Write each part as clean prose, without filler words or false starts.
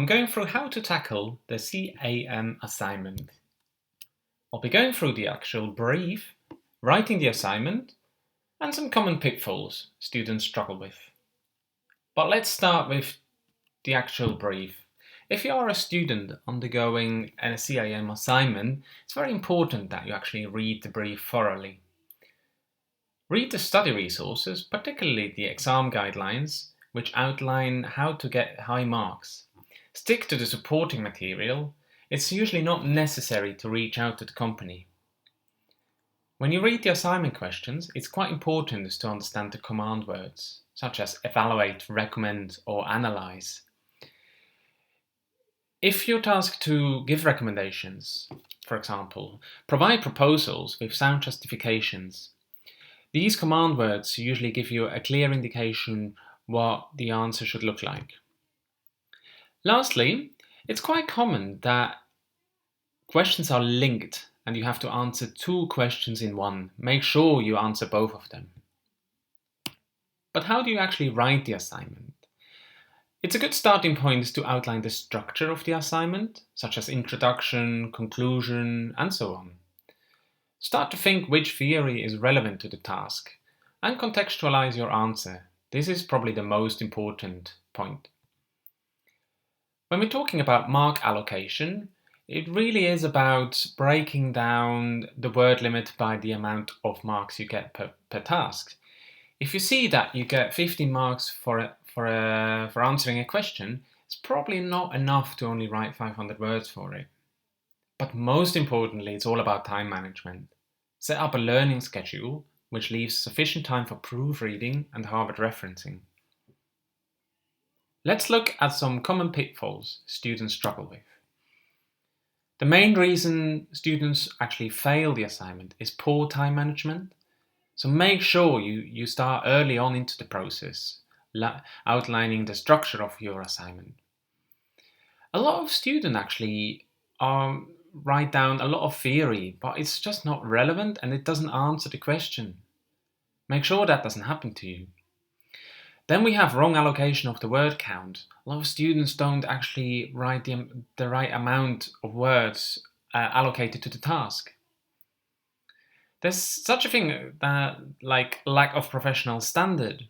I'm going through how to tackle the CAM assignment. I'll be going through the actual brief, writing the assignment, and some common pitfalls students struggle with. But let's start with the actual brief. If you are a student undergoing a CAM assignment, it's very important that you actually read the brief thoroughly. Read the study resources, particularly the exam guidelines, which outline how to get high marks. Stick to the supporting material. It's usually not necessary to reach out to the company. When you read the assignment questions, it's quite important to understand the command words, such as evaluate, recommend, or analyze. If you're tasked to give recommendations, for example, provide proposals with sound justifications, these command words usually give you a clear indication what the answer should look like. Lastly, it's quite common that questions are linked and you have to answer two questions in one. Make sure you answer both of them. But how do you actually write the assignment? It's a good starting point to outline the structure of the assignment, such as introduction, conclusion, and so on. Start to think which theory is relevant to the task and contextualize your answer. This is probably the most important point. When we're talking about mark allocation, it really is about breaking down the word limit by the amount of marks you get per task. If you see that you get 15 marks for answering a question, it's probably not enough to only write 500 words for it. But most importantly, it's all about time management. Set up a learning schedule which leaves sufficient time for proofreading and Harvard referencing. Let's look at some common pitfalls students struggle with. The main reason students actually fail the assignment is poor time management. So make sure you start early on into the process, outlining the structure of your assignment. A lot of students actually write down a lot of theory, but it's just not relevant and it doesn't answer the question. Make sure that doesn't happen to you. Then we have wrong allocation of the word count. A lot of students don't actually write the right amount of words allocated to the task. There's such a thing like lack of professional standard,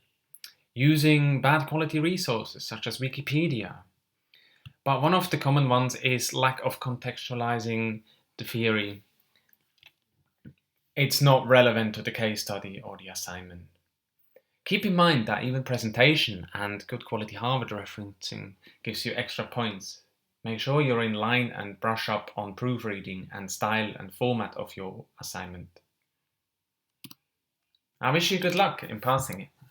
using bad quality resources such as Wikipedia. But one of the common ones is lack of contextualizing the theory. It's not relevant to the case study or the assignment. Keep in mind that even presentation and good quality Harvard referencing gives you extra points. Make sure you're in line and brush up on proofreading and style and format of your assignment. I wish you good luck in passing it.